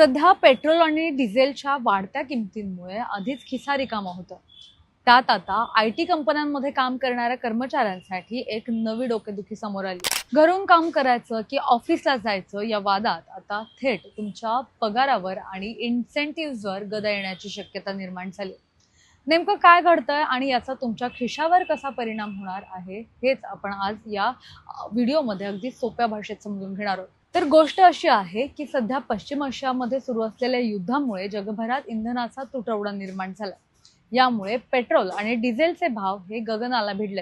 सध्या पेट्रोल आणि डिझेलच्या वाढत्या किमतींमुळे आधीच खिसा रिकामा होता। त्यात आता आयटी कंपन्यांमध्ये काम करणाऱ्या कर्मचाऱ्यांसाठी एक नवी डोकेदुखी समोर आली। घरून काम करायचं की ऑफिसला जायचं या वादात आता थेट तुमच्या पगारावर आणि इन्सेंटिव्हजवर गदा येण्याची शक्यता निर्माण झाली। नेमकं काय घडतंय आणि याचा तुमच्या खिशावर कसा परिणाम होणार आहे हेच आपण आज या व्हिडिओमध्ये अगदी सोप्या भाषेत समजून घेणार आहोत। तर गोष्ट अशी आहे की सध्या पश्चिम आशियामध्ये सुरू असलेल्या युद्धामुळे जगभरात इंधनाचा तुटवडा निर्माण झाला। यामुळे पेट्रोल आणि डिझेलचे भाव हे गगनाला भिडले,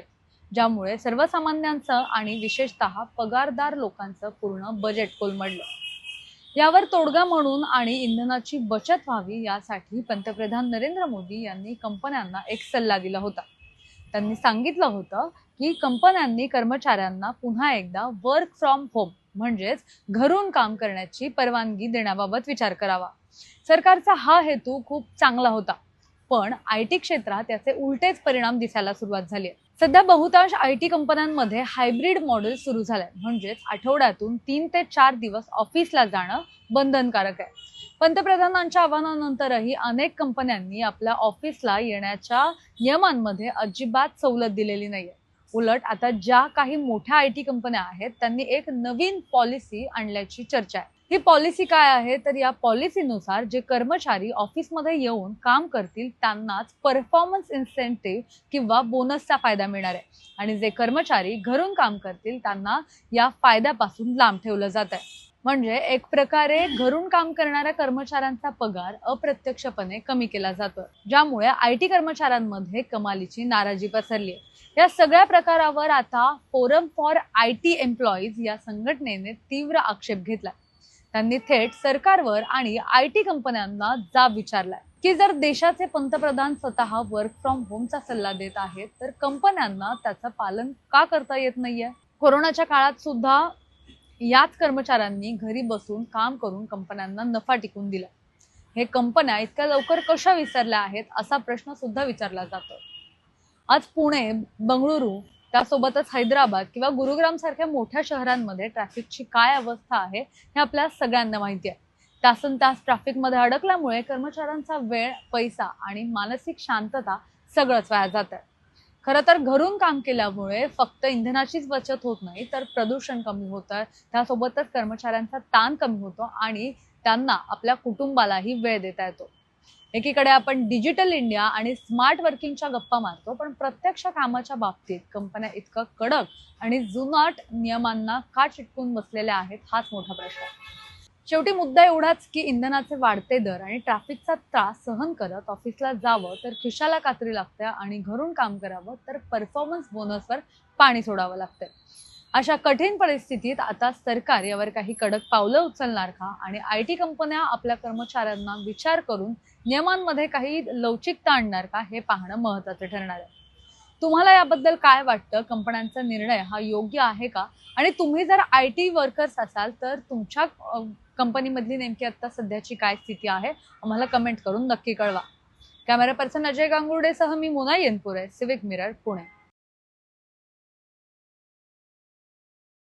ज्यामुळे सर्वसामान्यांचं आणि विशेषतः पगारदार लोकांचं पूर्ण बजेट कोलमडलं। यावर तोडगा म्हणून आणि इंधनाची बचत व्हावी यासाठी पंतप्रधान नरेंद्र मोदी यांनी कंपन्यांना एक सल्ला दिला होता। त्यांनी सांगितलं होतं की कंपन्यांनी कर्मचाऱ्यांना पुन्हा एकदा वर्क फ्रॉम होम म्हणजेच घरून काम करण्याची परवानगी देण्याबाबत विचार करावा। सरकारचा हा हेतू खूप चांगला होता, पण आयटी क्षेत्रात याचे उलटेच परिणाम दिसायला सुरुवात झाली आहे। सध्या बहुतांश आयटी कंपन्यांमध्ये हायब्रिड मॉडेल सुरू झालंय, म्हणजेच आठवड्यातून 3 ते 4 दिवस ऑफिसला जाणं बंधनकारक आहे। पंतप्रधानांच्या आवाहनानंतरही अनेक कंपन्यांनी आपल्या ऑफिसला येण्याच्या नियमांमध्ये अजिबात सवलत दिलेली नाहीये। उलट आता ज्या काही मोठ्या आयटी कंपन्या आहेत त्यांनी एक नवीन पॉलिसी आणल्याची चर्चा आहे। ही पॉलिसी काय आहे तर या पॉलिसीनुसार जे कर्मचारी ऑफिसमध्ये येऊन काम करतील त्यांनाच परफॉर्मन्स इन्सेंटिव्ह किंवा बोनसचा फायदा मिळणार आहे आणि जे कर्मचारी घरून काम करतील त्यांना या फायद्यापासून लांब ठेवलं जात आहे। म्हणजे एक प्रकारे घरून काम करणाऱ्या कर्मचाऱ्यांचा पगार अप्रत्यक्षपणे कमी केला जातो, ज्यामुळे आयटी कर्मचाऱ्यांमध्ये कमालीची नाराजी पसरली आहे। या सगळ्या प्रकारावर आता फोरम फॉर आयटी एम्प्लॉईज या संघटनेने तीव्र आक्षेप घेतला। त्यांनी थेट सरकारवर आणि आयटी कंपन्यांना जाब विचारलाय की जर देशाचे पंतप्रधान स्वतः वर्क फ्रॉम होमचा सल्ला देत आहेत तर कंपन्यांना त्याचं पालन का करता येत नाहीये। कोरोनाच्या काळात सुद्धा याच कर्मचाऱ्यांनी घरी बसून काम करून कंपन्यांना नफा टिकून दिला। हे कंपन्या इतक्या लवकर कशा विसरल्या आहेत असा प्रश्न सुद्धा विचारला जातो। आज पुणे, बंगळुरू, त्यासोबतच हैदराबाद किंवा गुरुग्राम सारख्या मोठ्या शहरांमध्ये ट्रॅफिकची काय अवस्था आहे हे आपल्या सगळ्यांना माहिती आहे। तासन तास ट्रॅफिकमध्ये अडकल्यामुळे कर्मचाऱ्यांचा वेळ, पैसा आणि मानसिक शांतता सगळंच वाया जात आहे। खरं तर घरून काम केल्यामुळे फक्त इंधनाचीच बचत होत नाही तर प्रदूषण कमी होतं, त्यासोबतच कर्मचाऱ्यांचा ताण कमी होतो आणि त्यांना आपल्या कुटुंबालाही वेळ देता येतो। एकीकडे आपण डिजिटल इंडिया आणि स्मार्ट वर्किंगच्या गप्पा मारतो, पण प्रत्यक्ष कामाच्या बाबतीत कंपन्या इतकं कडक आणि जुनाट नियमांना का चिटकून बसलेल्या आहेत हाच मोठा प्रश्न आहे। शेवटी मुद्दा एवढाच की इंधनाचे वाढते दर आणि ट्रॅफिकचा त्रास सहन करत ऑफिसला जावं तर खिशाला कात्री लागते आणि घरून काम करावं तर परफॉर्मन्स बोनसवर पाणी सोडावं लागतं। अशा कठीण परिस्थितीत आता सरकार यावर काही कडक पावलं उचलणार का आणि आयटी कंपन्या आपल्या कर्मचाऱ्यांना विचार करून नियमांमध्ये काही लवचिकता आणणार का हे पाहणं महत्त्वाचं ठरणार आहे। तुम्हाला याबद्दल काय वाटतं? कंपन्यांचा निर्णय हा योग्य आहे का? आणि तुम्ही जर आयटी वर्कर्स असाल तर तुमच्या कंपनीमधली नेमकी आता सध्याची काय स्थिती आहे आम्हाला कमेंट करून नक्की कळवा। कॅमेरा पर्सन अजय गांगुर्डेसह मी मोना येनपुरे, सिविक मिरर, पुणे।